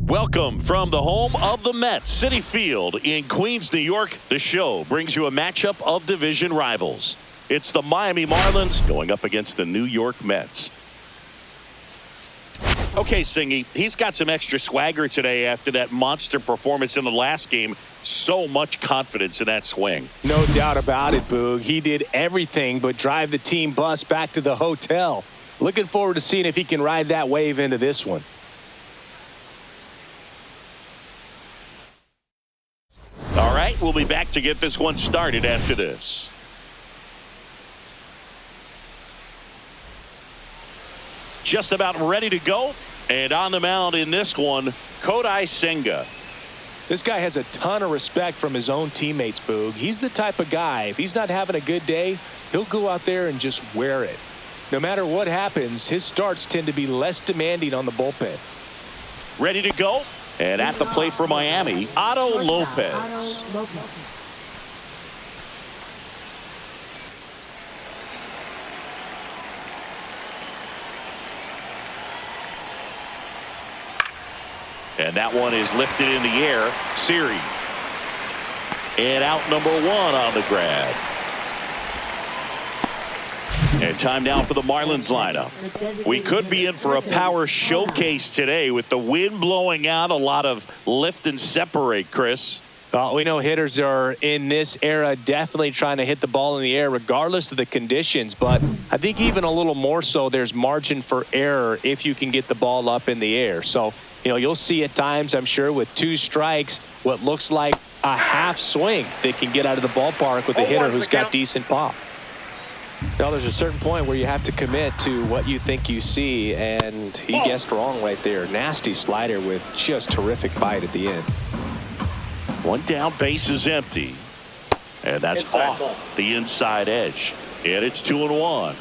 Welcome from the home of the Mets, Citi Field in Queens, New York. The show brings you a matchup of division rivals. It's the Miami Marlins going up against the New York Mets. Okay, Singy, he's got some extra swagger today after that monster performance in the last game. So much confidence in that swing. No doubt about it, Boog. He did everything but drive the team bus back to the hotel. Looking forward to seeing if he can ride that wave into this one. All right, we'll be back to get this one started after this. Just about ready to go. And on the mound in this one, METS. This guy has a ton of respect from his own teammates, Boog. He's the type of guy, if he's not having a good day, he'll go out there and just wear it. No matter what happens, his starts tend to be less demanding on the bullpen. Ready to go. And at the plate for Miami, Otto Lopez. And that one is lifted in the air. Siri. And out number one on the grab. And time now for the Marlins lineup. We could be in for a power showcase today with the wind blowing out. A lot of lift and separate, Chris. Well, we know hitters are in this era definitely trying to hit the ball in the air regardless of the conditions. But I think even a little more so, there's margin for error if you can get the ball up in the air. So, you know, you'll see at times, I'm sure, with two strikes, what looks like a half swing that can get out of the ballpark with a hitter who's got decent pop. Well, there's a certain point where you have to commit to what you think you see, and he guessed wrong right there. Nasty slider with just terrific bite at the end. One down, base is empty. And that's off the inside edge. And it's 2-1.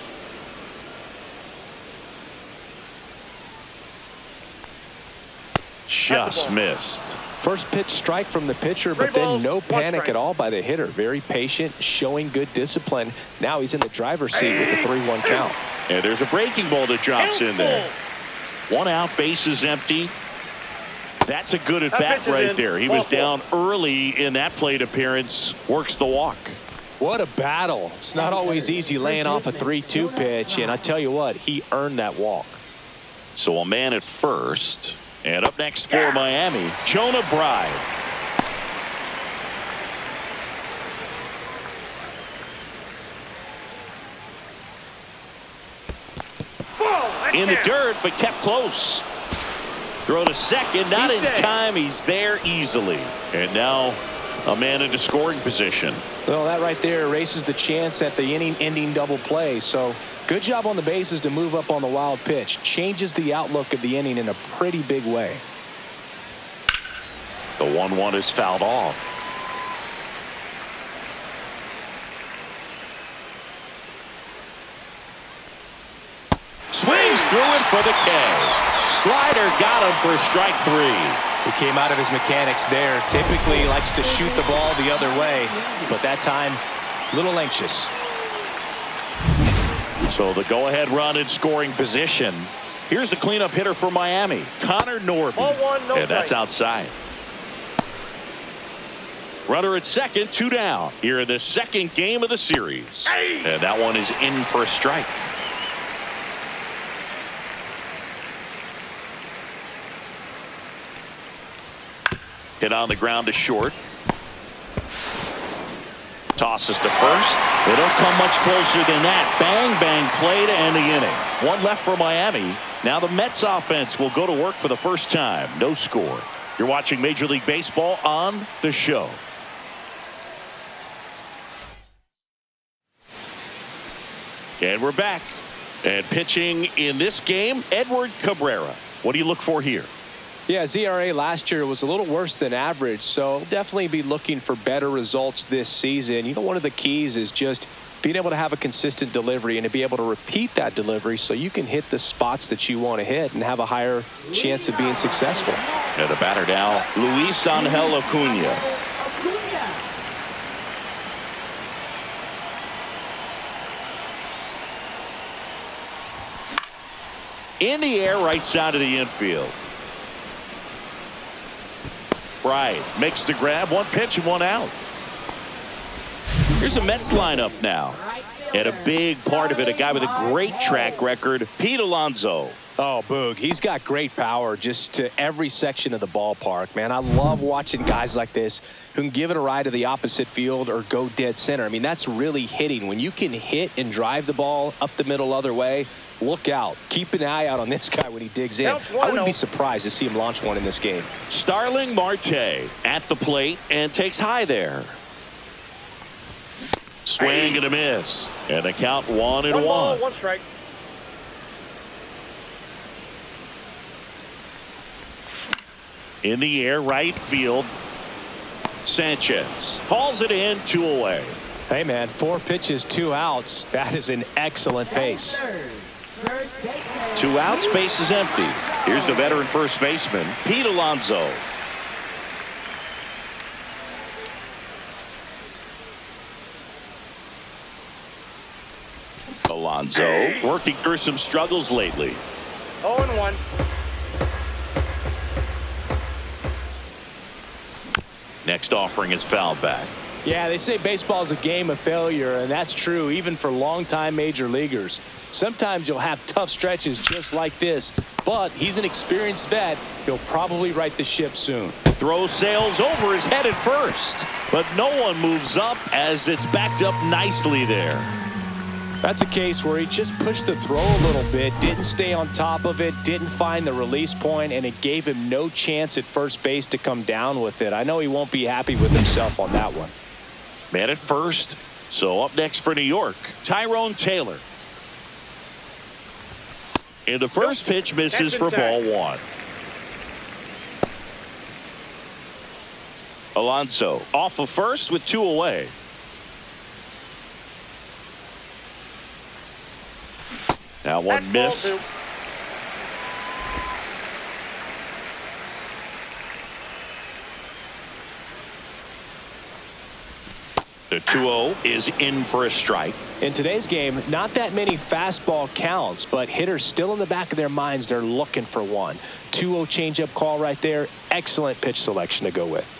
Just missed. First pitch strike from the pitcher, but then no panic at all by the hitter. Very patient, showing good discipline. Now he's in the driver's seat with a 3-1 count. And there's a breaking ball that drops in there. One out, base is empty. That's a good at bat right there. He was down early in that plate appearance. Works the walk. What a battle. It's not always easy laying off a 3-2 pitch, and I tell you what, he earned that walk. So a man at first. And up next for Miami, Jonah Bride. In the dirt, but kept close. Throw to second, not in time. He's there easily. And now a man into scoring position. Well, that right there erases the chance at the inning-ending double play. So good job on the bases to move up on the wild pitch. Changes the outlook of the inning in a pretty big way. The 1-1 is fouled off. Swings through it for the K. Slider got him for strike 3. He came out of his mechanics there. Typically he likes to shoot the ball the other way, but that time a little anxious. So the go-ahead run in scoring position. Here's the cleanup hitter for Miami, Connor Norby. And that's outside. Runner at second, 2 down here in the second game of the series. And that one is in for a strike. Hit on the ground to short. Tosses to first. They don't come much closer than that. Bang, bang play to end the inning. One left for Miami. Now the Mets offense will go to work for the first time. No score. You're watching Major League Baseball on the show. And we're back. And pitching in this game, METS-Cabrera. What do you look for here? Yeah, his ERA last year was a little worse than average, so definitely be looking for better results this season. You know, one of the keys is just being able to have a consistent delivery and to be able to repeat that delivery so you can hit the spots that you want to hit and have a higher chance of being successful. And the batter now, Luis Angel Acuna. In the air, right side of the infield. Right. Makes the grab. One pitch and one out. Here's the Mets lineup now. And a big part of it, a guy with a great track record, Pete Alonso. Oh, Boog, he's got great power just to every section of the ballpark, man. I love watching guys like this who can give it a ride to the opposite field or go dead center. I mean, that's really hitting. When you can hit and drive the ball up the middle other way, look out. Keep an eye out on this guy when he digs in. I wouldn't be surprised to see him launch one in this game. Starling Marte at the plate and takes high there. Swing and a miss. And a count 1-1. 1 ball, 1 strike. In the air, right field. Sanchez hauls it in, 2 away. Hey, man, 4 pitches, 2 outs. That is an excellent pace. 2 outs, base is empty. Here's the veteran first baseman, Pete Alonso. Alonso working through some struggles lately. 0-1. Next offering is fouled back. Yeah, they say baseball is a game of failure, and that's true even for longtime major leaguers. Sometimes you'll have tough stretches just like this, but he's an experienced vet. He'll probably right the ship soon. Throw sails over his head at first, but no one moves up as it's backed up nicely there. That's a case where he just pushed the throw a little bit, didn't stay on top of it, didn't find the release point, and it gave him no chance at first base to come down with it. I know he won't be happy with himself on that one. Man at first. So up next for New York, Tyrone Taylor. And the first pitch misses for ball 1. Alonso off of first with 2 away. Now one missed. The 2-0 is in for a strike. In today's game, not that many fastball counts, but hitters still in the back of their minds, they're looking for one. 2-0 changeup call right there. Excellent pitch selection to go with.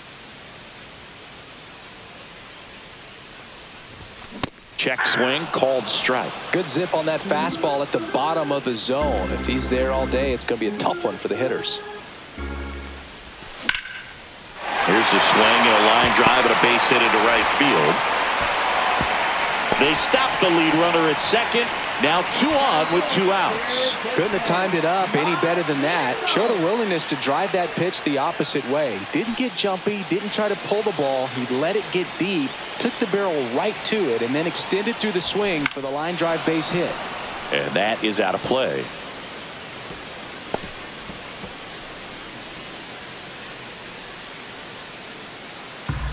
Check swing, called strike. Good zip on that fastball at the bottom of the zone. If he's there all day, it's going to be a tough one for the hitters. Here's the swing and a line drive and a base hit into right field. They stop the lead runner at second. Now 2 on with 2 outs. Couldn't have timed it up any better than that. Showed a willingness to drive that pitch the opposite way. Didn't get jumpy, didn't try to pull the ball. He let it get deep, took the barrel right to it, and then extended through the swing for the line drive base hit. And that is out of play.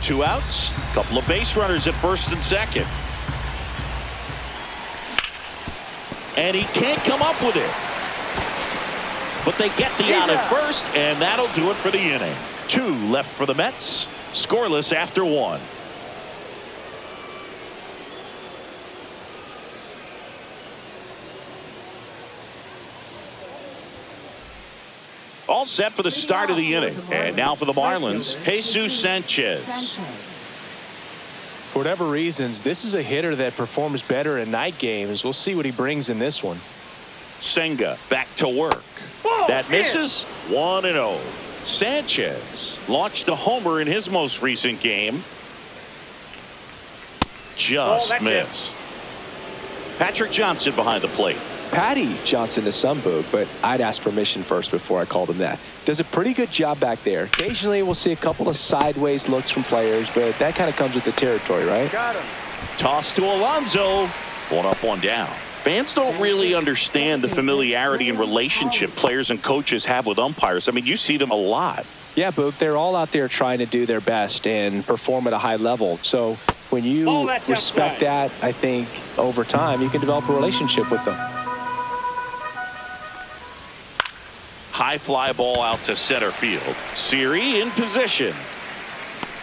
Two outs, couple of base runners at first and second. And he can't come up with it. But they get the out at first, and that'll do it for the inning. 2 left for the Mets. Scoreless after 1. All set for the start of the inning. And now for the Marlins, Jesus Sanchez. For whatever reasons, this is a hitter that performs better in night games. We'll see what he brings in this one. Senga back to work. That misses. 1-0. Sanchez launched a homer in his most recent game. Just missed. Patrick Johnson behind the plate. Patty Johnson to some boog, but I'd ask permission first before I called him that. Does a pretty good job back there. Occasionally we'll see a couple of sideways looks from players, but that kind of comes with the territory, right? Got him. Toss to Alonso. 1 up, 1 down. Fans don't really understand the familiarity and relationship players and coaches have with umpires. I mean, you see them a lot. Yeah, Boog, they're all out there trying to do their best and perform at a high level. So when you respect that, I think over time you can develop a relationship with them. High fly ball out to center field. Siri in position.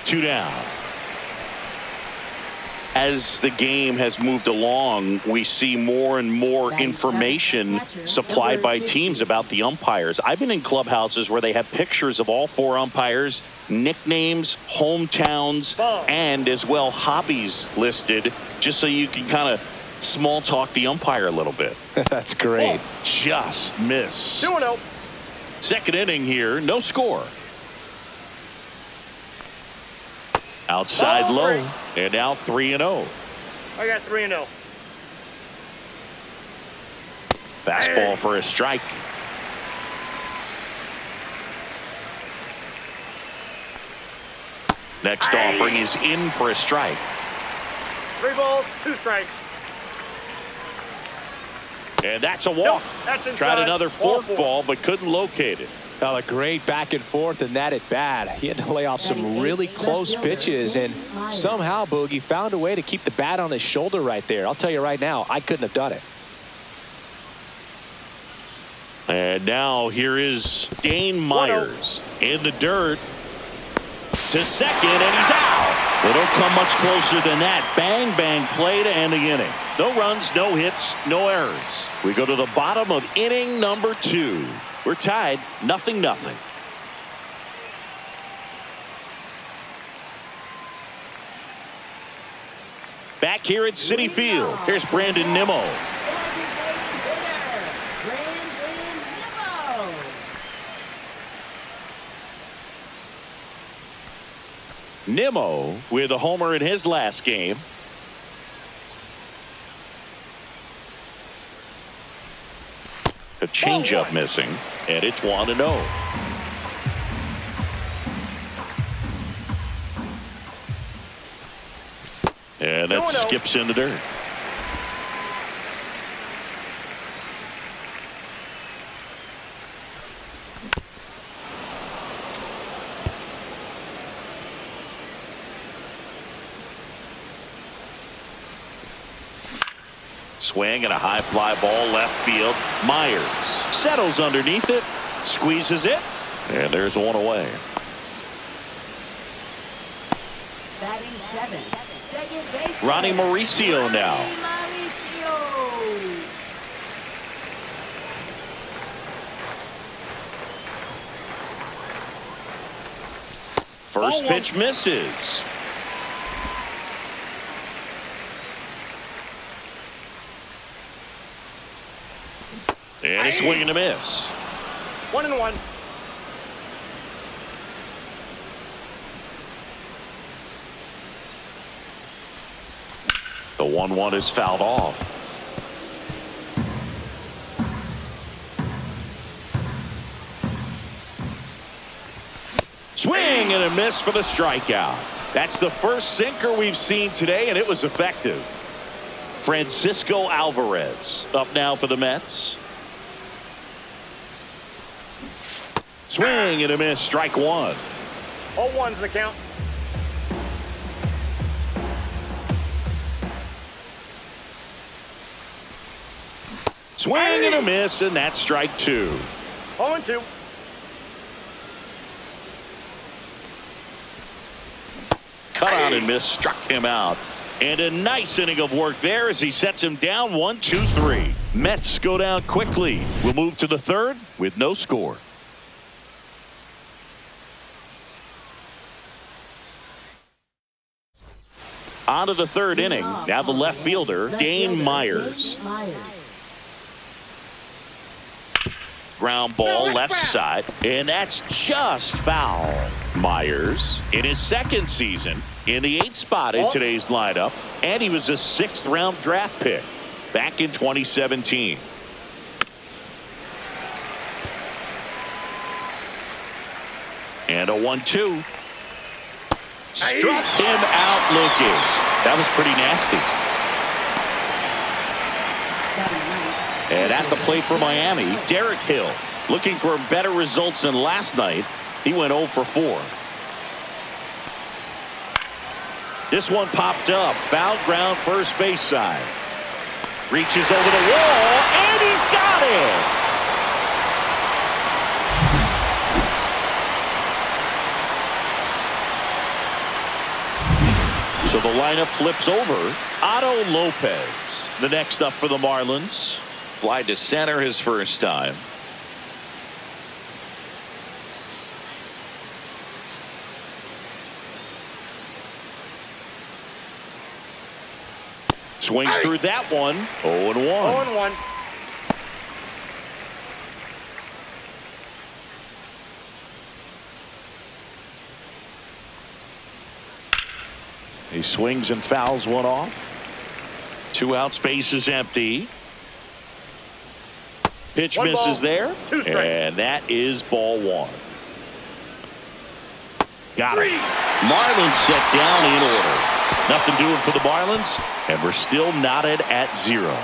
2 down. As the game has moved along, we see more and more information supplied by teams about the umpires. I've been in clubhouses where they have pictures of all 4 umpires, nicknames, hometowns, and as well hobbies listed, just so you can kind of small talk the umpire a little bit. That's great. Just missed. 2-0. Second inning here, no score. Outside low, and now 3-0. I got 3-0. Fastball for a strike. Next offering is in for a strike. 3 balls, 2 strikes. And that's a walk. Nope, that's inside. Tried another Ball forkball, but couldn't locate it. Now a great back and forth, and that at bat. He had to lay off some really close pitches, and somehow Boogie found a way to keep the bat on his shoulder right there. I'll tell you right now, I couldn't have done it. And now here is Dane Myers in the dirt to second, and he's out. They don't come much closer than that. Bang, bang play to end the inning. No runs, no hits, no errors. We go to the bottom of inning number 2. We're tied 0-0. Back here at Citi Field, here's Brandon Nimmo. Nimmo with a homer in his last game. A changeup missing, and it's 1-0. And that skips in the dirt. Swing and a high fly ball left field. Myers settles underneath it, squeezes it, and there's one away. Batting 7, second base. Ronnie Mauricio now. First pitch misses. And a swing and a miss. 1-1. The 1-1 is fouled off. Swing and a miss for the strikeout. That's the first sinker we've seen today, and it was effective. Francisco Alvarez up now for the Mets. Swing and a miss, strike 1. 0-1's the count. Swing and a miss, and that's strike 2. 0-2. Cut out and miss, struck him out. And a nice inning of work there as he sets him down 1-2-3. Mets go down quickly. We'll move to the 3rd with no score. On to the 3rd inning. Now the left fielder, Dane Myers. Ground ball left side, and that's just foul. Myers in his 2nd season in the 8th spot in today's lineup, and he was a 6th round draft pick back in 2017. And a 1-2. Struck him out looking. That was pretty nasty. And at the plate for Miami, Derek Hill looking for better results than last night. He went 0 for 4. This one popped up. Foul ground first base side. Reaches over the wall, and he's got it. So the lineup flips over. Otto Lopez, the next up for the Marlins. Fly to center his first time. Swings through that one. 0-1. 0-1. He swings and fouls one off. 2 outs, base is empty. Pitch One misses ball, there. 2 strikes. And that is ball 1. Got it. Marlins set down in order. Nothing doing for the Marlins, and we're still knotted at 0.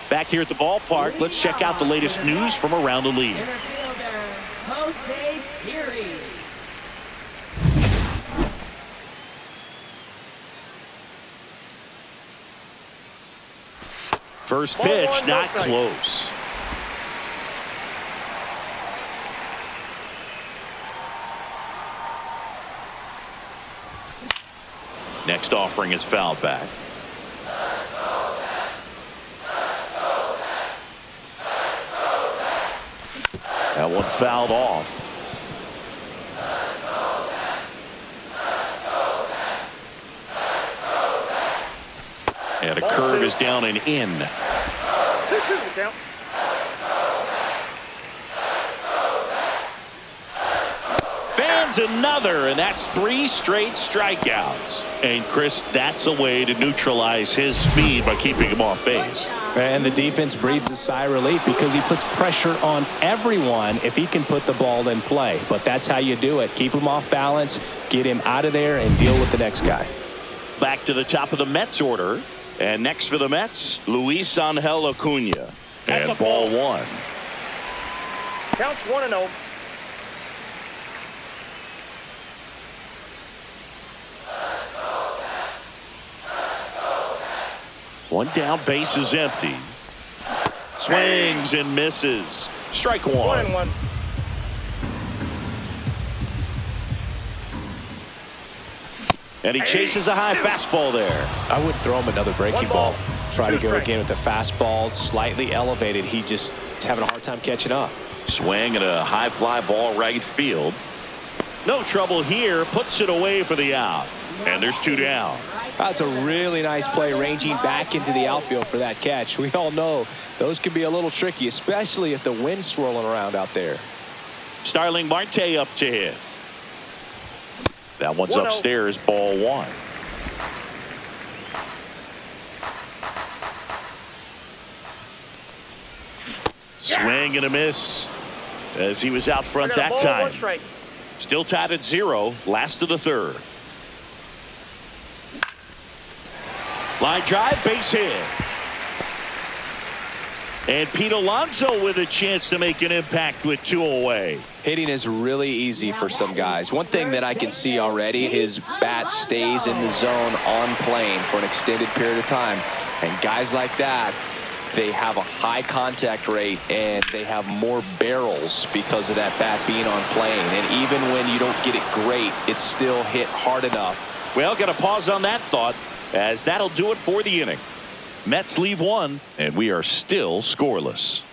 Back here at the ballpark, let's check out the latest news from around the league. Center fielder, Jose Siri. First Ball pitch, 1, not no strike. close. Next offering is fouled back. That one fouled off. And a curve is down and in. 2-2 the count. Fans another, and that's 3 straight strikeouts. And Chris, that's a way to neutralize his speed by keeping him off base. And the defense breathes a sigh of relief because he puts pressure on everyone if he can put the ball in play. But that's how you do it. Keep him off balance, get him out of there, and deal with the next guy. Back to the top of the Mets order. And next for the Mets, Luis Angel Acuna. And ball 1. Counts 1-0. One down, base is empty. Swings and misses. Strike 1. 1-1. And he chases a high fastball there. I wouldn't throw him another breaking 1 ball, ball. Try to 2 go strikes. again with the fastball, slightly elevated. He just is having a hard time catching up. Swing and a high fly ball right field. No trouble here. Puts it away for the out. And there's 2 down. That's a really nice play, ranging back into the outfield for that catch. We all know those can be a little tricky, especially if the wind's swirling around out there. Starling Marte up to hit. That one's 1-0. upstairs, ball 1. Swing and a miss as he was out front I got a that ball, time. 1 strike. Still tied at 0, last of the 3rd. Line drive, base hit. And Pete Alonso with a chance to make an impact with 2 away. Hitting is really easy for some guys. One thing that I can see already, his bat stays in the zone on plane for an extended period of time. And guys like that, they have a high contact rate and they have more barrels because of that bat being on plane. And even when you don't get it great, it's still hit hard enough. Well, got to pause on that thought, as that'll do it for the inning. Mets leave 1, and we are still scoreless.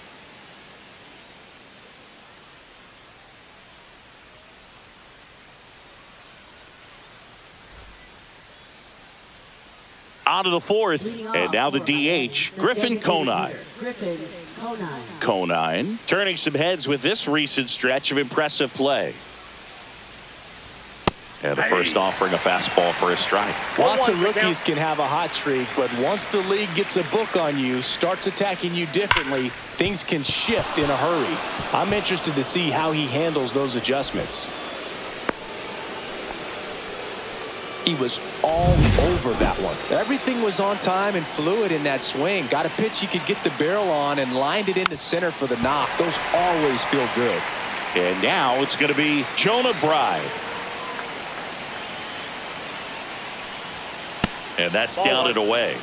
On to the 4th, and now the DH, Griffin Conine. Griffin Conine. Conine turning some heads with this recent stretch of impressive play. And the first offering a fastball for a strike. Lots of rookies can have a hot streak, but once the league gets a book on you, starts attacking you differently, things can shift in a hurry. I'm interested to see how he handles those adjustments. He was all over that one. Everything was on time and fluid in that swing. Got a pitch he could get the barrel on and lined it into center for the knock. Those always feel good. And now it's going to be Jonah Bride. And that's Ball down 1. and away.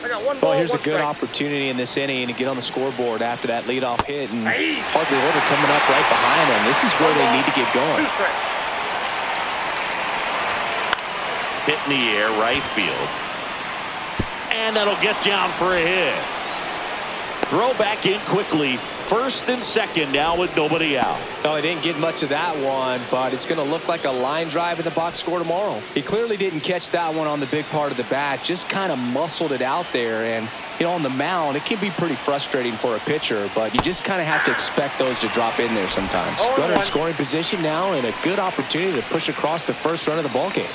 I got one Well, ball, here's a one good strike. opportunity in this inning to get on the scoreboard after that leadoff hit, and Harper Order coming up right behind them. This is where they need to get going. Two strikes. Hit in the air, right field. And that'll get down for a hit. Throw back in quickly. First and second now with nobody out. No, he didn't get much of that one, but it's going to look like a line drive in the box score tomorrow. He clearly didn't catch that one on the big part of the bat, just kind of muscled it out there. And, you know, on the mound, it can be pretty frustrating for a pitcher, but you just kind of have to expect those to drop in there sometimes. Runner in scoring position now, and a good opportunity to push across the first run of the ball game.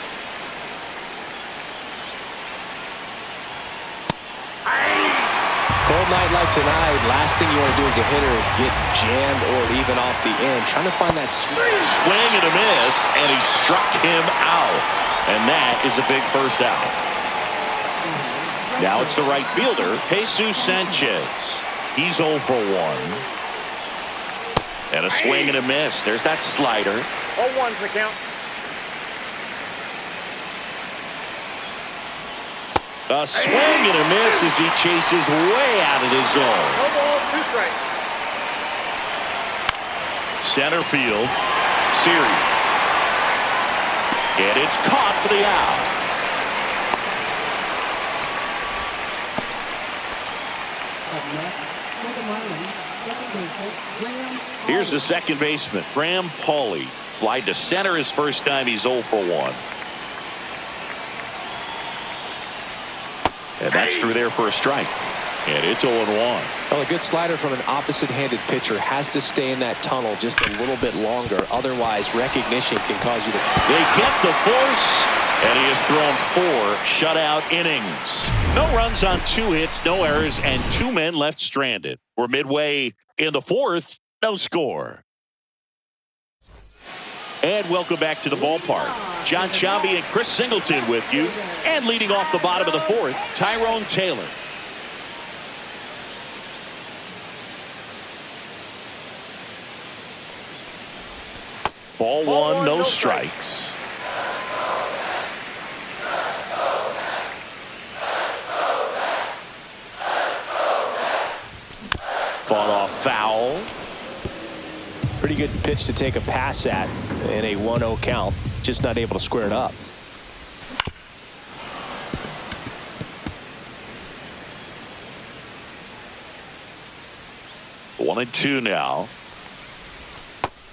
Cold night like tonight, last thing you want to do as a hitter is get jammed or even off the end. Trying to find that swing and a miss, and he struck him out. And that is a big first out. Now it's the right fielder, Jesus Sanchez. He's 0 for 1. And a swing and a miss. There's that slider. 0-1's the count. A swing and a miss as he chases way out of the zone. No ball, two strikes. Center field, Siri. And it's caught for the out. Here's the second baseman, Graham Pauley. Flied to center his first time. He's 0 for 1. And that's through there for a strike. And it's 0-1. Well, a good slider from an opposite-handed pitcher has to stay in that tunnel just a little bit longer. Otherwise, recognition can cause you to... They get the force, and he has thrown 4 shutout innings. No runs on 2 hits, no errors, and 2 men left stranded. We're midway in the 4th, no score. And welcome back to the ballpark. John Chambi and Chris Singleton with you. And leading off the bottom of the 4th, Tyrone Taylor. Ball 1, no strikes. Fought off foul. Pretty good pitch to take a pass at in a 1-0 count. Just not able to square it up. One and 2 now.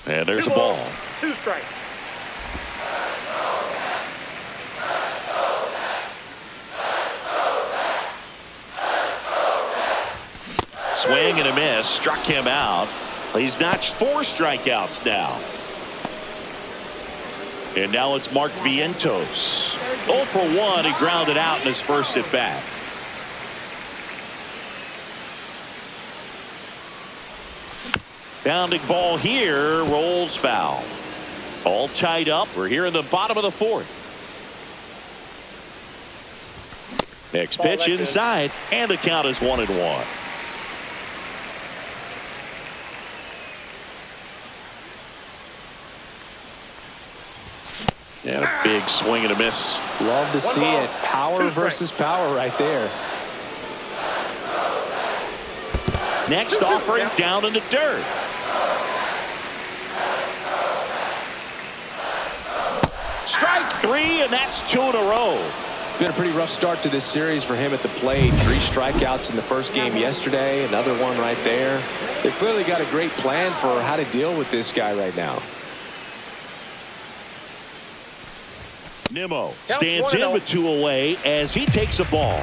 And there's a ball. 2 strikes. Swing and a miss. Struck him out. He's notched 4 strikeouts now. And now it's Mark Vientos. 0 for 1. He grounded out in his first at bat. Bounding ball here, rolls foul. All tied up. We're here in the bottom of the 4th. Next pitch inside, and the count is 1-1. And a big swing and a miss. Love to see it. Power versus power right there. Next offering down in the dirt. Strike 3, and that's 2 in a row. Been a pretty rough start to this series for him at the plate. 3 strikeouts in the first game yesterday. Another one right there. They clearly got a great plan for how to deal with this guy right now. Nimmo stands in with 2 away as he takes a ball.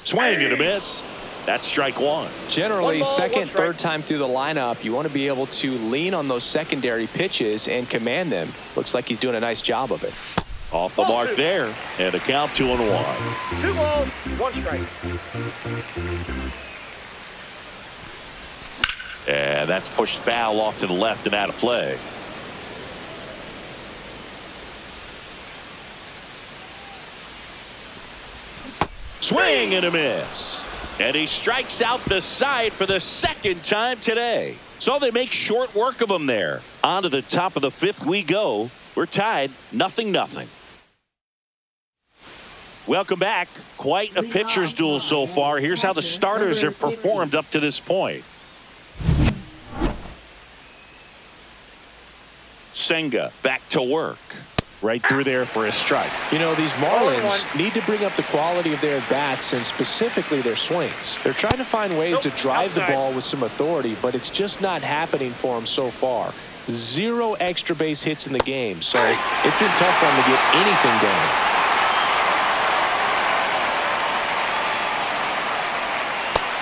Swing and a miss. That's strike 1. Generally, second, third time through the lineup, you want to be able to lean on those secondary pitches and command them. Looks like he's doing a nice job of it. Off the mark there, and a count 2-1. 2 balls, 1 strike. And that's pushed foul off to the left and out of play. Swing and a miss. And he strikes out the side for the second time today. So they make short work of him there. On to the top of the 5th we go. We're tied 0-0. Welcome back. Quite a pitcher's duel so far. Here's how the starters have performed up to this point. Senga back to work. Right through there for a strike. You know, these Marlins need to bring up the quality of their at-bats and specifically their swings. They're trying to find ways to drive the ball with some authority, but it's just not happening for them so far. 0 extra base hits in the game, so it's been tough for them to get anything going.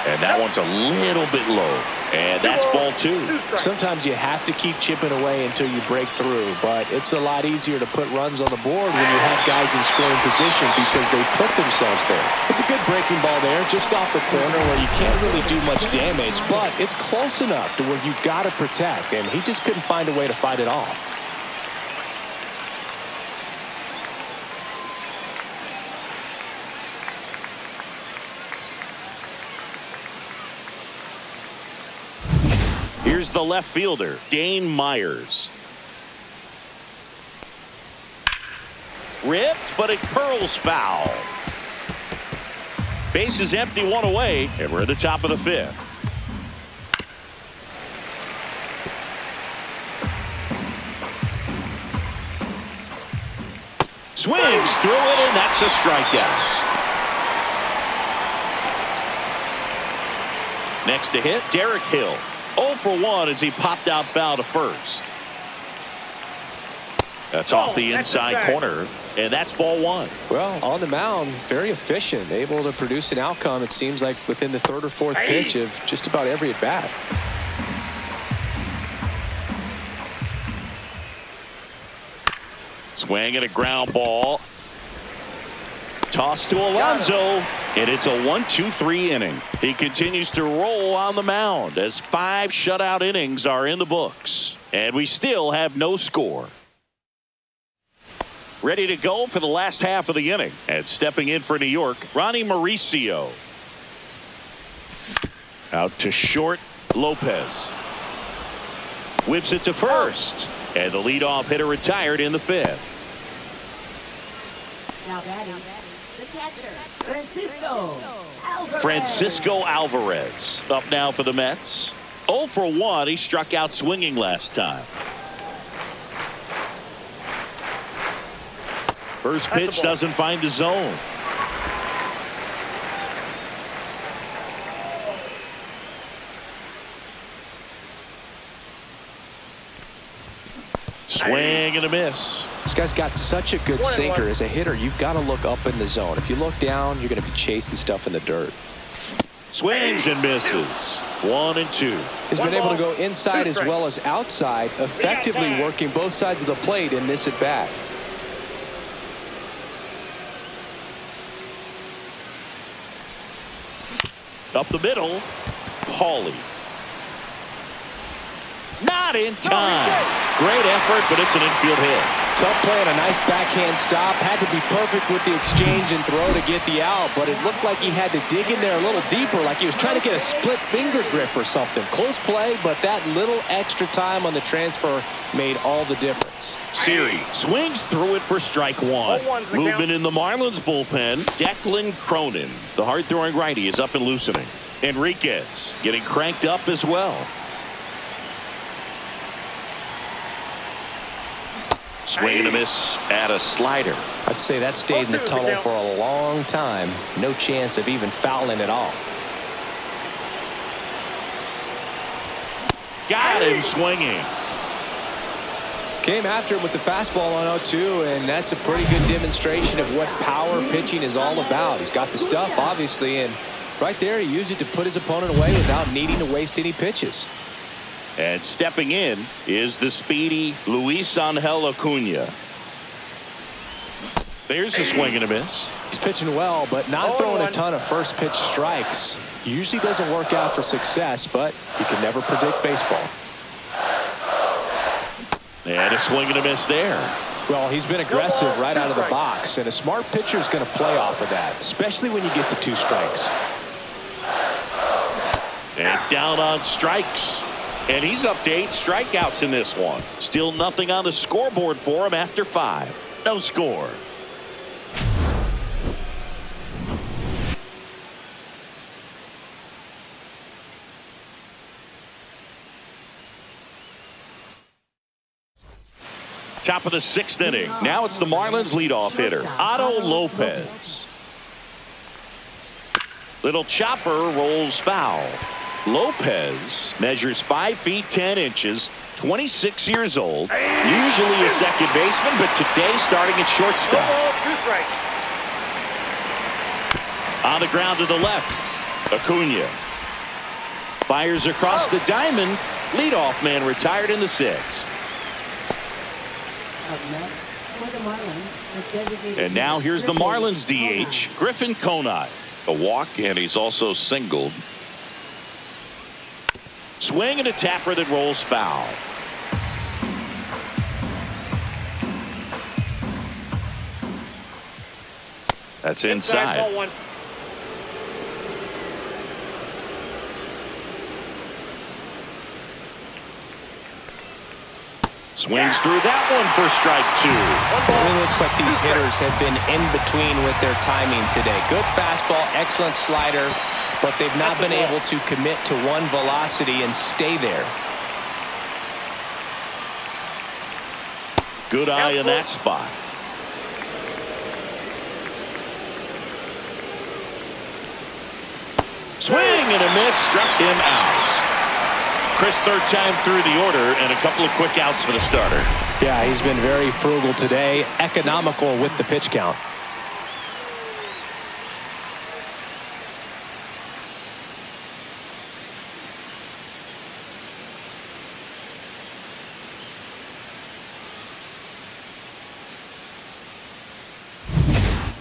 And that one's a little bit low. And that's ball 2. Sometimes you have to keep chipping away until you break through, but it's a lot easier to put runs on the board when you have guys in scoring position because they put themselves there. It's a good breaking ball there, just off the corner where you can't really do much damage, but it's close enough to where you've got to protect, and he just couldn't find a way to fight it off. Here's the left fielder, Dane Myers. Ripped, but it curls foul. Base is empty, 1 away, and we're at the top of the 5th. Swings through it, and that's a strikeout. Next to hit, Derek Hill. 0 for 1 as he popped out foul to first. That's off the inside corner, and that's ball 1. Well, on the mound, very efficient, able to produce an outcome, it seems like, within the 3rd or 4th pitch of just about every at-bat. Swing and a ground ball. Toss to Alonso, and it's a 1-2-3 inning. He continues to roll on the mound as 5 shutout innings are in the books. And we still have no score. Ready to go for the last half of the inning. And stepping in for New York, Ronnie Mauricio. Out to short, Lopez. Whips it to first. And the leadoff hitter retired in the 5th. Now batting, the catcher, Francisco Alvarez. Francisco Alvarez up now for the Mets. 0 for 1. He struck out swinging last time. First pitch doesn't find the zone. Swing and a miss. This guy's got such a good sinker. As a hitter, you've got to look up in the zone. If you look down, you're going to be chasing stuff in the dirt. Swings and misses. 1 and 2. He's been able to go inside as well as outside, effectively working both sides of the plate in this at-bat. Up the middle, Paulie. Not in time. Great effort, but it's an infield hit. Tough play and a nice backhand stop. Had to be perfect with the exchange and throw to get the out, but it looked like he had to dig in there a little deeper, like he was trying to get a split finger grip or something. Close play, but that little extra time on the transfer made all the difference. Siri swings through it for strike 1. Movement in the Marlins bullpen. Declan Cronin, the hard-throwing righty, is up and loosening. Enriquez getting cranked up as well. Swing and a miss at a slider. I'd say that stayed in the tunnel for a long time. No chance of even fouling it off. Got him swinging. Came after him with the fastball on 0-2, and that's a pretty good demonstration of what power pitching is all about. He's got the stuff, obviously, and right there he used it to put his opponent away without needing to waste any pitches. And stepping in is the speedy Luis Angel Acuna. There's a swing and a miss. He's pitching well, but not throwing a ton of first pitch strikes. Usually doesn't work out for success, but you can never predict baseball. And a swing and a miss there. Well, he's been aggressive right out of the box, and a smart pitcher is going to play off of that, especially when you get to 2 strikes. And down on strikes. And he's up to 8 strikeouts in this one. Still nothing on the scoreboard for him after 5. No score. Top of the 6th inning. Now it's the Marlins leadoff hitter, Otto Lopez. Little chopper rolls foul. Lopez measures 5 feet 10 inches, 26 years old, usually a second baseman, but today starting at shortstop. 2 strikes. On the ground to the left, Acuna fires across the diamond. Leadoff man retired in the 6th. Up next for the Marlins, the designated And now here's the Marlins DH, Griffin Conine. A walk, and he's also singled. Swing and a tapper that rolls foul. That's inside. Ball 1. Swings through that one for strike 2. It looks like these hitters have been in between with their timing today. Good fastball, excellent slider, but they've not been able to commit to one velocity and stay there. Good eye in that spot. Swing and a miss, struck him out. Chris, third time through the order, and a couple of quick outs for the starter. Yeah, he's been very frugal today, economical with the pitch count.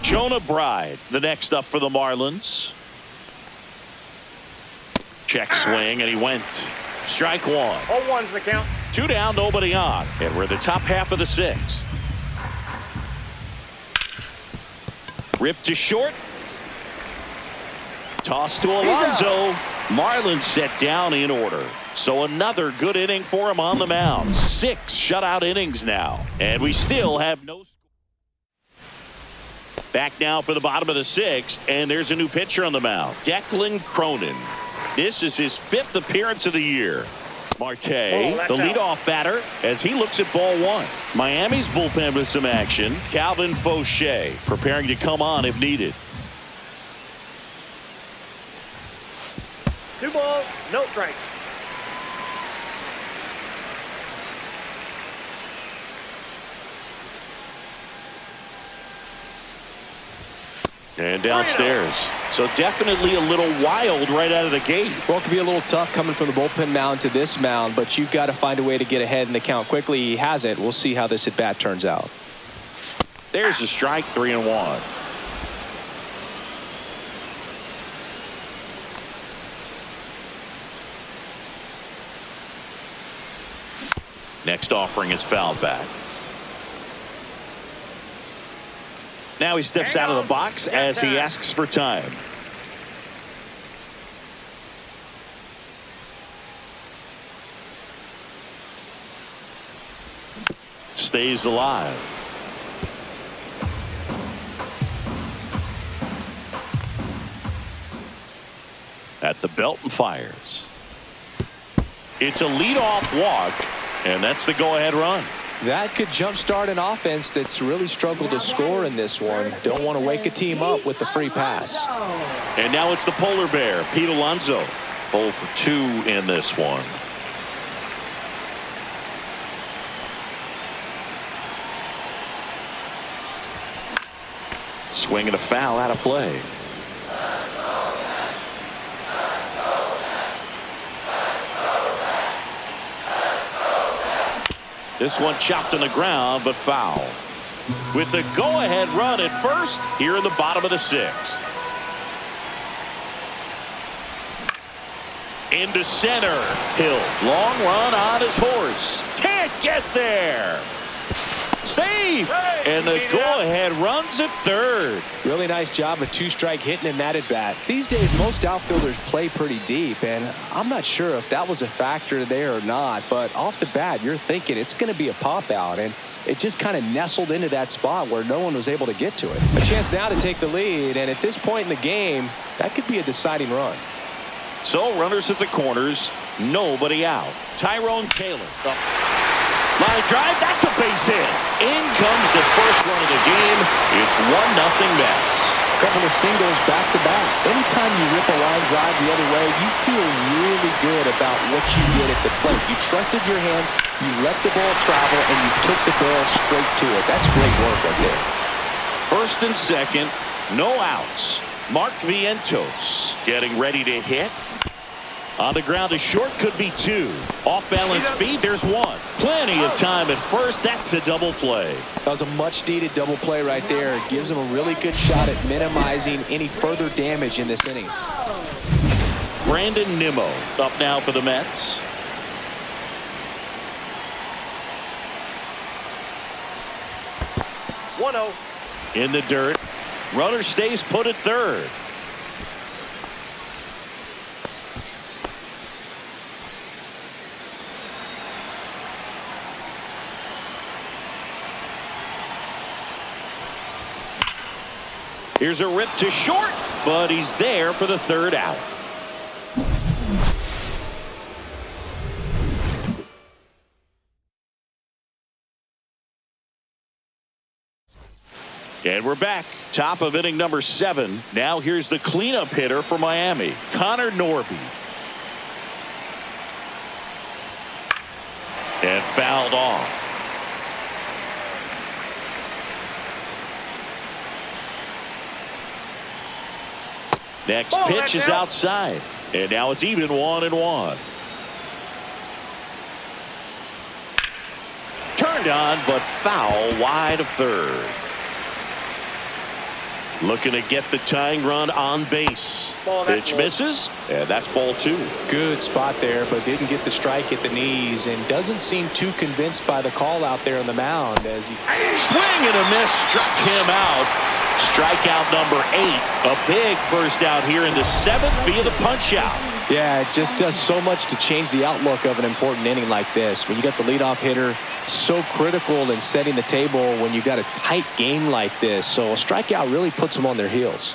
Jonah Bride, the next up for the Marlins. Check swing, and he went. Strike 1. 0-1's the count. 2 down, nobody on. And we're in the top half of the 6th. Ripped to short. Toss to Alonso. Marlins set down in order. So another good inning for him on the mound. 6 shutout innings now. And we still have no score. Back now for the bottom of the 6th. And there's a new pitcher on the mound. Declan Cronin. This is his 5th appearance of the year. Marte, the leadoff batter, as he looks at ball 1. Miami's bullpen with some action. Calvin Fauché preparing to come on if needed. 2 balls, no strikes. And downstairs. So definitely a little wild right out of the gate. Well, it could be a little tough coming from the bullpen mound to this mound, but you've got to find a way to get ahead in the count quickly. He hasn't. We'll see how this at bat turns out. There's a strike, 3-1. Next offering is fouled back. Now he steps out of the box as he asks for time. Stays alive. At the belt and fires. It's a leadoff walk, and that's the go-ahead run. That could jumpstart an offense that's really struggled to score in this one. Don't want to wake a team up with the free pass. And now it's the polar bear, Pete Alonso. 0 for 2 in this one. Swing and a foul out of play. This one chopped on the ground, but foul. With the go-ahead run at first, here in the bottom of the 6th. Into center. Hill, long run on his horse. Can't get there. Safe. And the go-ahead runs at third. Really nice job of 2-strike hitting in that at bat. These days, most outfielders play pretty deep, and I'm not sure if that was a factor there or not, but off the bat, you're thinking it's going to be a pop out, and it just kind of nestled into that spot where no one was able to get to it. A chance now to take the lead, and at this point in the game, that could be a deciding run. So runners at the corners, nobody out. Tyrone Taylor. Line drive, that's a base hit. In comes the first run of the game. It's 1-0 Mets. Couple of singles back-to-back. Anytime you rip a line drive the other way, you feel really good about what you did at the plate. You trusted your hands, you let the ball travel, and you took the barrel straight to it. That's great work right there. First and second, no outs. Mark Vientos getting ready to hit. On the ground to short, could be two. Off balance feed, there's one. Plenty of time at first. That's a double play. That was a much-needed double play right there. It gives him a really good shot at minimizing any further damage in this inning. Brandon Nimmo up now for the Mets. In the dirt. Runner stays put at third. Here's a rip to short, but he's there for the third out. And we're back. Top of inning number 7. Now here's the cleanup hitter for Miami, Connor Norby. And fouled off. Next pitch is outside. And now it's even 1-1. Turned on, but foul wide of third. Looking to get the tying run on base. Pitch misses, and that's ball 2. Good spot there, but didn't get the strike at the knees, and doesn't seem too convinced by the call out there on the mound as he swing and a miss, struck him out. Strikeout number 8. A big first out here in the 7th via the punch out. Yeah, it just does so much to change the outlook of an important inning like this. When you got the leadoff hitter, so critical in setting the table when you got a tight game like this. So a strikeout really puts them on their heels.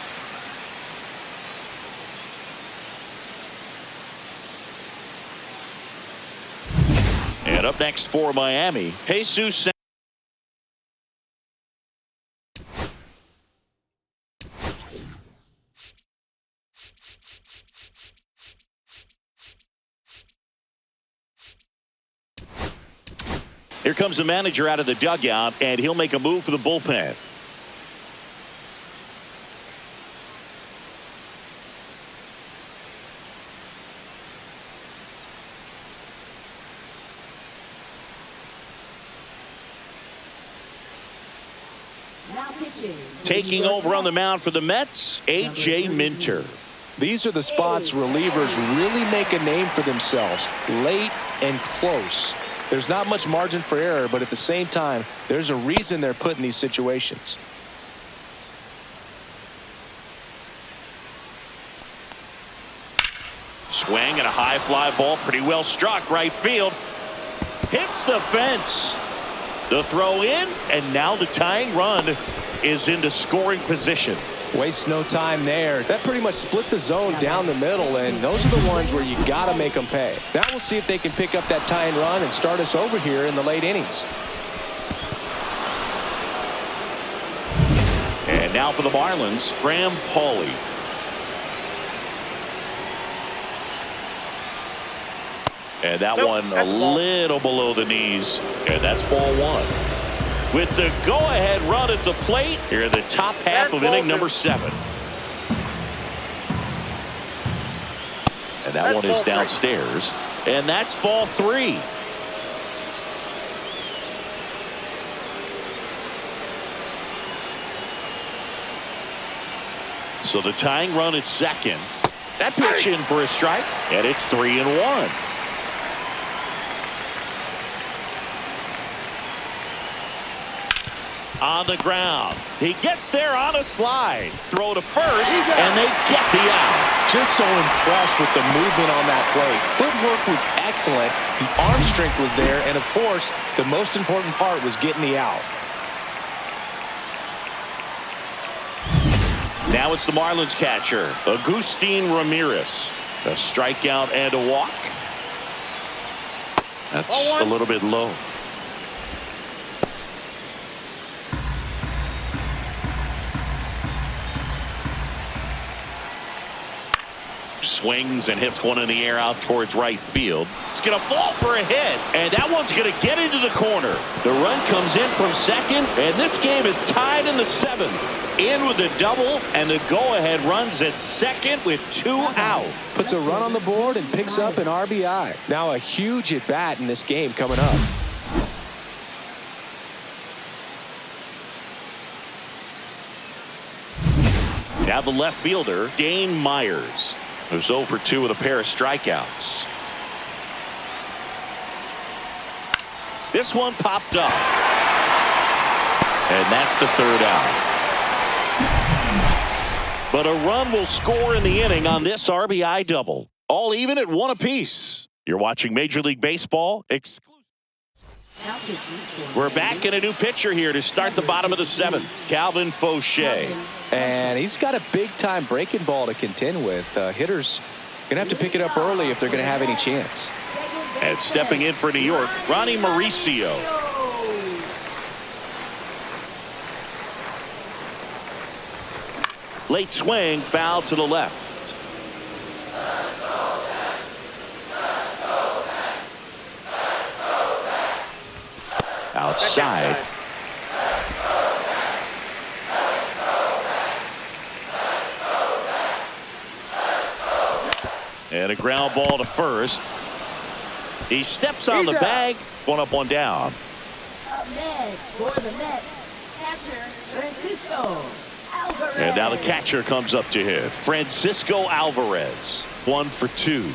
And up next for Miami, Jesus. Here comes the manager out of the dugout, and he'll make a move for the bullpen. Taking over on the mound for the Mets, A.J. Minter. These are the spots relievers really make a name for themselves, late and close. There's not much margin for error, but at the same time, there's a reason they're put in these situations. Swing and a high fly ball, pretty well struck, right field. Hits the fence. The throw in, and now the tying run is into scoring position. Waste no time there. That pretty much split the zone down the middle, and those are the ones where you got to make them pay. Now we'll see if they can pick up that tying run and start us over here in the late innings. And now for the Marlins, Graham Pauley. And that one a little below the knees, and that's ball 1. With the go-ahead run at the plate, here in the top half of inning number 7. And that one is downstairs. And that's ball 3. So the tying run at second. That pitch in for a strike, and it's 3-1. On the ground. He gets there on a slide. Throw to first, and they get the out. Just so impressed with the movement on that play. Footwork was excellent. The arm strength was there, and of course, the most important part was getting the out. Now it's the Marlins catcher, Agustin Ramirez. A strikeout and a walk. That's a little bit low. swings and hits one in the air out towards right field. It's going to fall for a hit, and that one's going to get into the corner. The run comes in from second, and this game is tied in the 7th. In with a double, and the go-ahead runs at second with 2 out. Puts a run on the board and picks up an RBI. Now a huge at-bat in this game coming up. Now the left fielder, Dane Myers, who's 0 for 2 with a pair of strikeouts. This one popped up. And that's the 3rd out. But a run will score in the inning on this RBI double. All even at 1 apiece. You're watching Major League Baseball exclusive. We're back in a new pitcher here to start the bottom of the 7th. Calvin Fauché. And he's got a big-time breaking ball to contend with. Hitters going to have to pick it up early if they're going to have any chance. And stepping in for New York, Ronnie Mauricio. Late swing, foul to the left. Outside. And a ground ball to first. He steps on the bag. 1 up, 1 down. Up next for the Mets, catcher Francisco Alvarez. And now the catcher comes up to hit. Francisco Alvarez. 1 for 2.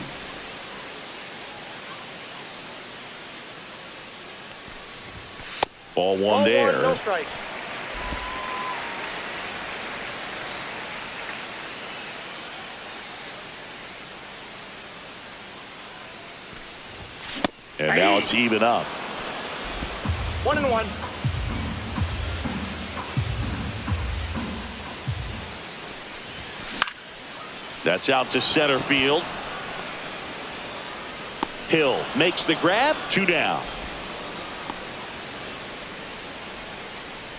Ball 1 there. No strike. And now it's even up. 1-1. That's out to center field. Hill makes the grab. 2 down.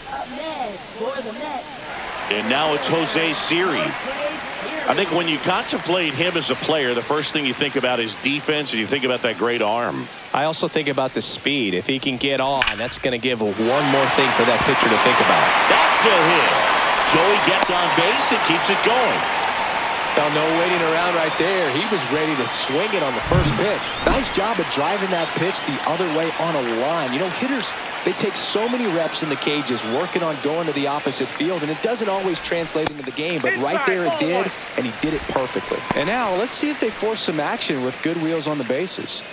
Up next for the Mets. And now it's Jose Siri. I think when you contemplate him as a player, the first thing you think about is defense, and you think about that great arm. I also think about the speed. If he can get on, that's going to give one more thing for that pitcher to think about. That's a hit. Joey gets on base and keeps it going. Well, no waiting around right there. He was ready to swing it on the first pitch. Nice job of driving that pitch the other way on a line. You know, hitters, they take so many reps in the cages working on going to the opposite field, and it doesn't always translate into the game, but right there it did, and he did it perfectly. And now let's see if they force some action with good wheels on the bases.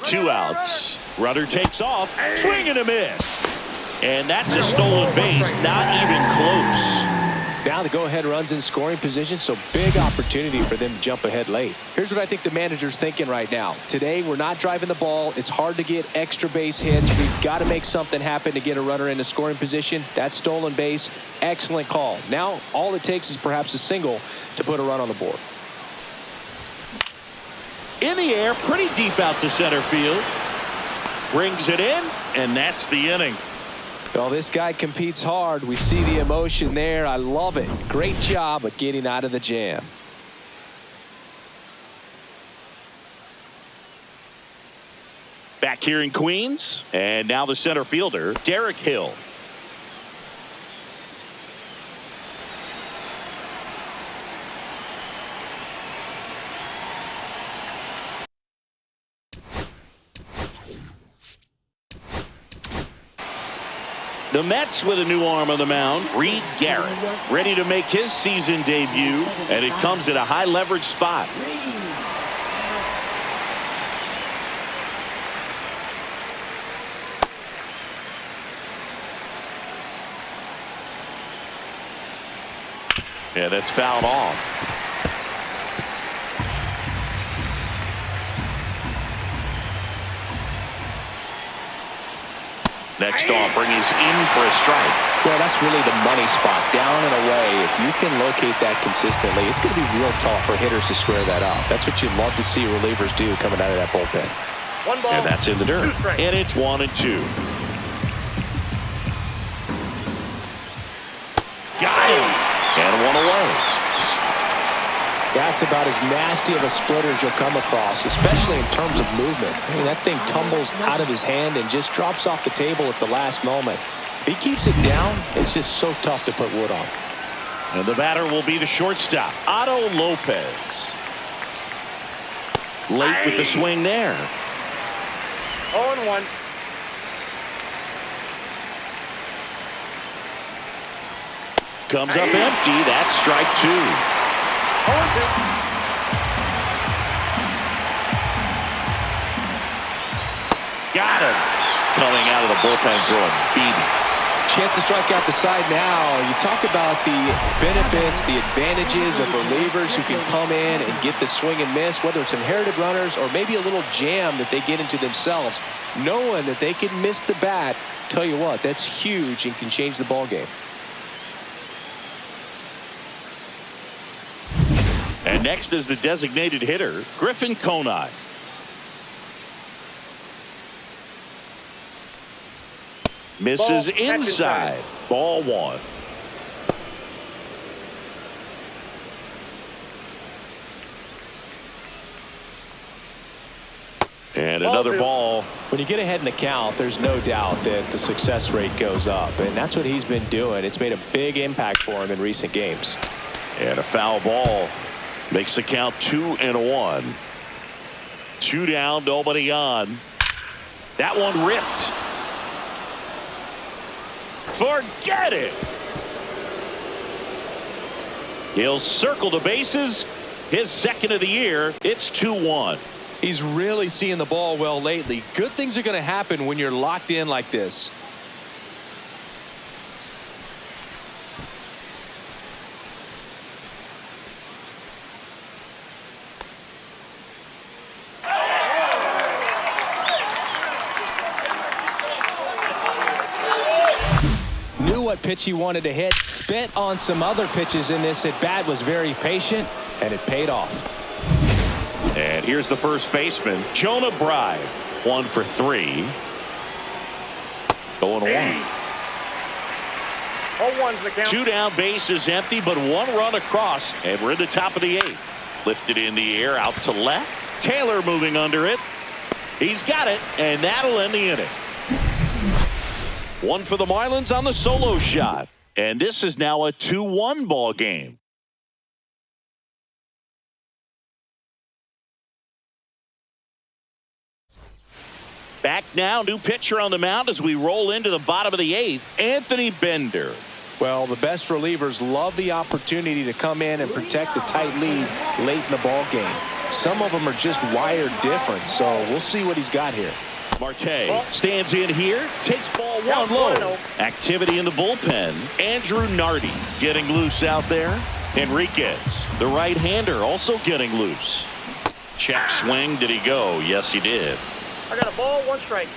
Two outs. Rudder takes off. Swing and a miss. And that's a stolen base. Not even close. Now the go-ahead runs in scoring position, so big opportunity for them to jump ahead late. Here's what I think the manager's thinking right now. Today, we're not driving the ball. It's hard to get extra base hits. We've got to make something happen to get a runner into scoring position. That stolen base, excellent call. Now, all it takes is perhaps a single to put a run on the board. In the air, pretty deep out to center field. Brings it in, and that's the inning. Well, this guy competes hard. We see the emotion there. I love it. Great job of getting out of the jam. Back here in Queens, and now the center fielder, Derek Hill. The Mets with a new arm on the mound, Reed Garrett, ready to make his season debut, and it comes at a high leverage spot. Yeah, that's fouled off. Next offering is in for a strike. Well, that's really the money spot, down and away. If you can locate that consistently, it's going to be real tough for hitters to square that up. That's what you'd love to see relievers do coming out of that bullpen. 1 ball. And that's in the dirt. 2 strikes. And it's 1-2. And one away. That's about as nasty of a splitter as you'll come across, especially in terms of movement. I mean, that thing tumbles out of his hand and just drops off the table at the last moment. If he keeps it down, it's just so tough to put wood on. And the batter will be the shortstop, Otto Lopez. Late with the swing there. 0-1. Comes up empty. That's strike two. 0-2. Got him. Coming out of the bullpen throwing beating. Chance to strike out the side now. You talk about the benefits, the advantages of relievers who can come in and get the swing and miss, whether it's inherited runners or maybe a little jam that they get into themselves. Knowing that they can miss the bat, tell you what, that's huge and can change the ball game. And next is the designated hitter, Griffin Conine. Misses inside. Ball one. And another ball. When you get ahead in the count, there's no doubt that the success rate goes up, and that's what he's been doing. It's made a big impact for him in recent games. And a foul ball makes the count 2-1. 2 down, nobody on. That one ripped. Forget it. He'll circle the bases. His second of the year. It's 2-1. He's really seeing the ball well lately. Good things are going to happen when you're locked in like this. Knew what pitch he wanted to hit. Spit on some other pitches in this at bat. Was very patient, and it paid off. And here's the first baseman, Jonah Bride. 1 for 3. Going 1. 0-1's the count. 2 down, base is empty, but 1 run across, and we're in the top of the 8th. Lifted in the air, out to left. Taylor moving under it. He's got it, and that'll end the inning. 1 for the Marlins on the solo shot, and this is now a 2-1 ball game. Back now, new pitcher on the mound as we roll into the bottom of the 8th, Anthony Bender. Well, the best relievers love the opportunity to come in and protect a tight lead late in the ball game. Some of them are just wired different, so we'll see what he's got here. Marte stands in here, takes ball 1 low. Activity in the bullpen. Andrew Nardi getting loose out there. Enriquez, the right-hander, also getting loose. Check swing. Did he go? Yes, he did. I got a ball, 1 strike.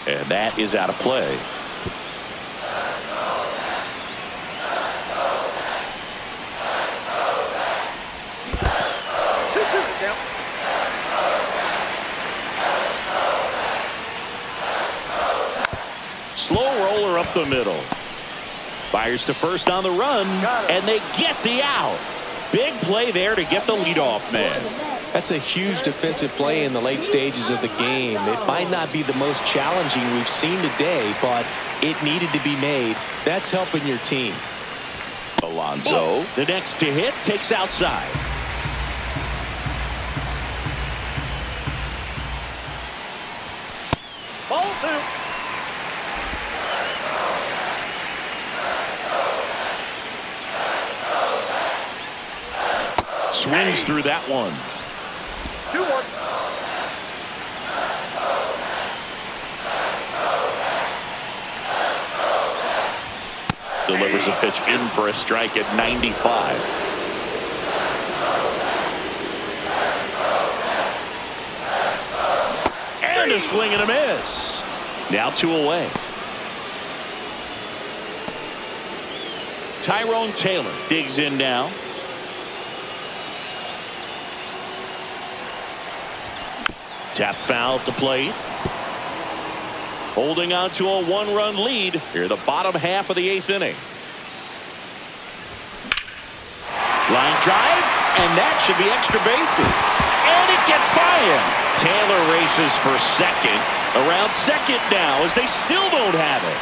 And that is out of play. Slow roller up the middle. Fires to first on the run, and they get the out. Big play there to get the leadoff man. That's a huge defensive play in the late stages of the game. It might not be the most challenging we've seen today, but it needed to be made. That's helping your team. Alonso, the next to hit, takes outside. Ball 2. Swings through that one. 2-1. Delivers a pitch in for a strike at 95. And a swing and a miss. Now 2 away. Tyrone Taylor digs in now. Tap foul at the plate. Holding on to a one-run lead here, the bottom half of the 8th inning. Line drive, and that should be extra bases. And it gets by him. Taylor races for second. Around second now as they still don't have it.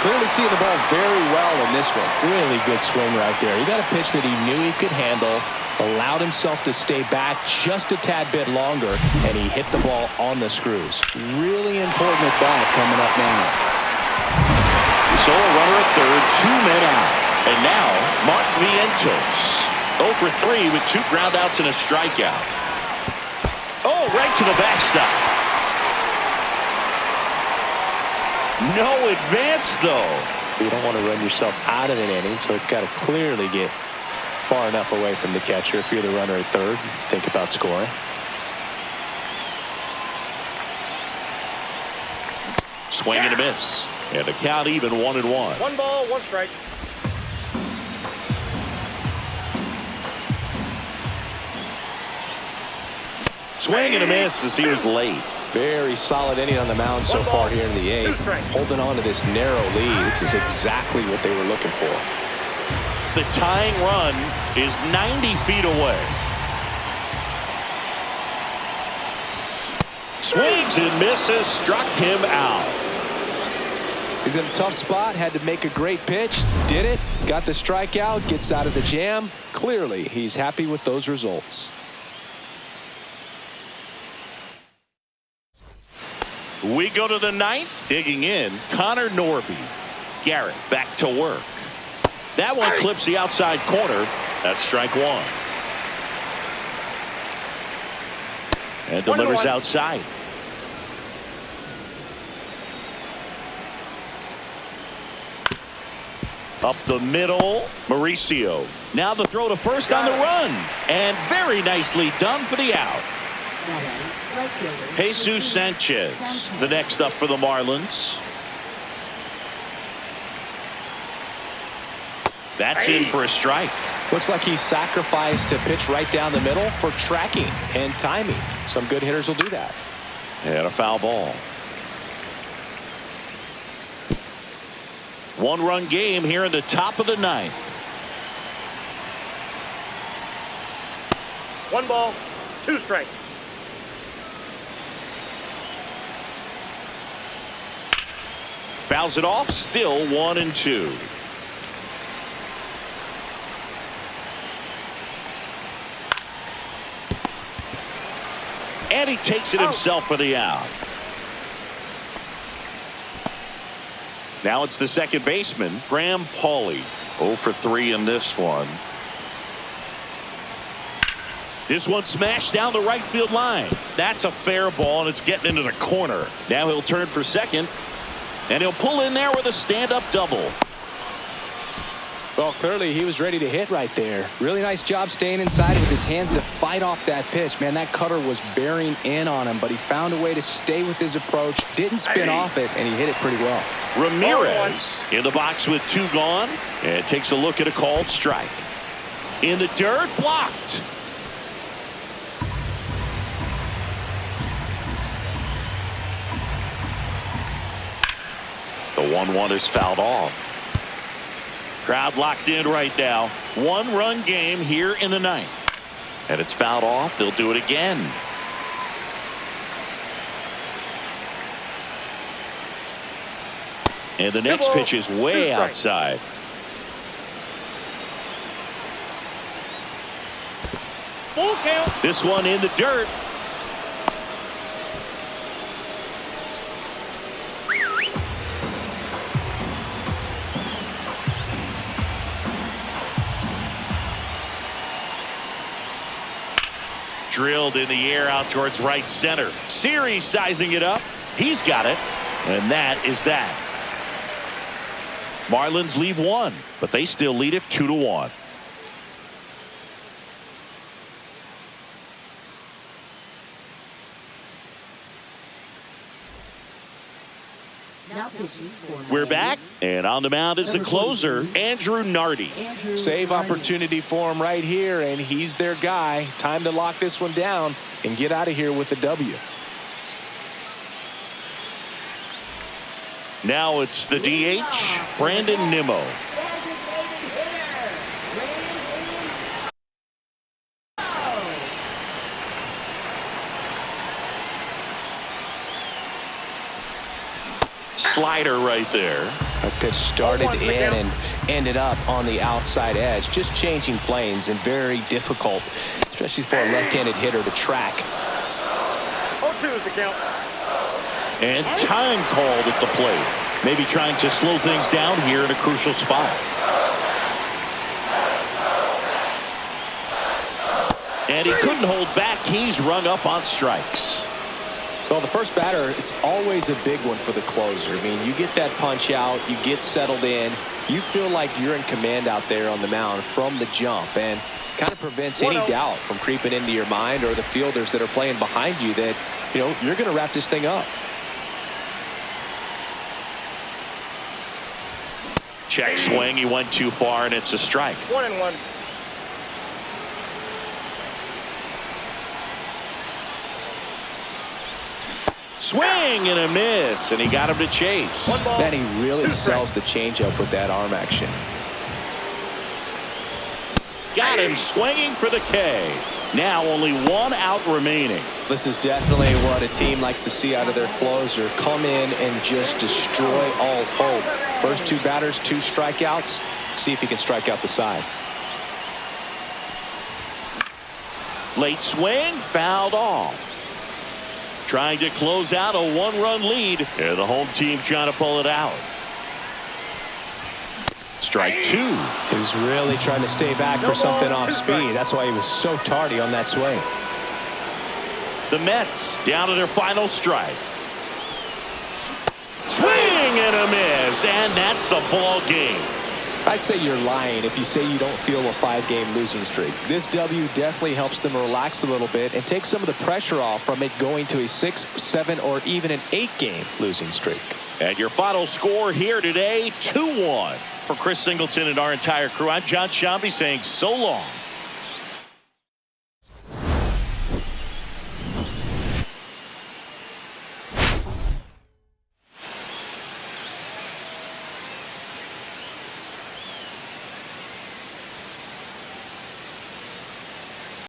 Clearly seeing the ball very well in this one. Really good swing right there. He got a pitch that he knew he could handle, allowed himself to stay back just a tad bit longer, and he hit the ball on the screws. Really important at bat coming up now. So a runner at third, 2 men out. And now Mark Vientos 0 for 3 with 2 groundouts and a strikeout. Oh, right to the backstop. No advance, though. You don't want to run yourself out of an inning, so it's got to clearly get far enough away from the catcher. If you're the runner at third, think about scoring. Swing and a miss. And the count even 1-1. 1 ball, 1 strike. Swing and a miss as he was late. Very solid inning on the mound so far here in the 8th. Holding on to this narrow lead. This is exactly what they were looking for. The tying run is 90 feet away. Swings and misses, struck him out. He's in a tough spot, had to make a great pitch, did it, got the strikeout, gets out of the jam. Clearly, he's happy with those results. We go to the 9th, digging in, Connor Norby. Garrett back to work. That one clips the outside corner. That's strike 1. And delivers outside. Up the middle, Mauricio. Now the throw to first on the run. And very nicely done for the out. Jesus Sanchez, the next up for the Marlins. That's in for a strike. Looks like he sacrificed a pitch right down the middle for tracking and timing. Some good hitters will do that. And a foul ball. 1-run game here in the top of the 9th. 1 ball, 2 strikes. Fouls it off, still 1-2. And he takes it himself for the out. Now it's the second baseman, Graham Pauley. 0 for 3 in this one. This one smashed down the right field line. That's a fair ball, and it's getting into the corner. Now he'll turn for second, and he'll pull in there with a stand-up double. Well, clearly he was ready to hit right there. Really nice job staying inside with his hands to fight off that pitch. Man, that cutter was bearing in on him, but he found a way to stay with his approach, didn't spin off it, and he hit it pretty well. Ramirez in the box with 2 gone, and takes a look at a called strike. In the dirt, blocked. The 1-1 is fouled off. Crowd locked in right now. 1-run game here in the 9th. And it's fouled off. They'll do it again. And the next pitch is way outside. Full count. This one in the dirt. Drilled in the air out towards right center. Series sizing it up. He's got it. And that is that. Marlins leave 1, but they still lead it 2-1. We're back, and on the mound is the closer, Andrew Nardi. Save opportunity for him right here, and he's their guy. Time to lock this one down and get out of here with a W. Now it's the DH, Brandon Nimmo. Designated hitter, Brandon. Slider right there. That pitch started in and ended up on the outside edge. Just changing planes and very difficult, especially for a left-handed hitter to track. 0-2 is the count. And time called at the plate. Maybe trying to slow things down here in a crucial spot. And he couldn't hold back. He's rung up on strikes. Well, the first batter, it's always a big one for the closer. I mean, you get that punch out, you get settled in, you feel like you're in command out there on the mound from the jump, and kind of prevents any doubt from creeping into your mind or the fielders that are playing behind you that, you know, you're going to wrap this thing up. Check swing. He went too far, and it's a strike. 1-1. Swing and a miss, and he got him to chase. One ball, Man, he really 2 sells strikes. the changeup with that arm action. Got him swinging for the K. Now only 1 out remaining. This is definitely what a team likes to see out of their closer. Come in and just destroy all hope. First 2 batters, 2 strikeouts. See if he can strike out the side. Late swing, fouled off. Trying to close out a 1-run lead, and the home team trying to pull it out. Strike 2. He was really trying to stay back for something off speed. That's why he was so tardy on that swing. The Mets down to their final strike. Swing and a miss, and that's the ball game. I'd say you're lying if you say you don't feel a 5-game losing streak. This W definitely helps them relax a little bit and take some of the pressure off from it going to a 6, 7, or even an 8-game losing streak. And your final score here today, 2-1. For Chris Singleton and our entire crew, I'm John Shambi saying so long.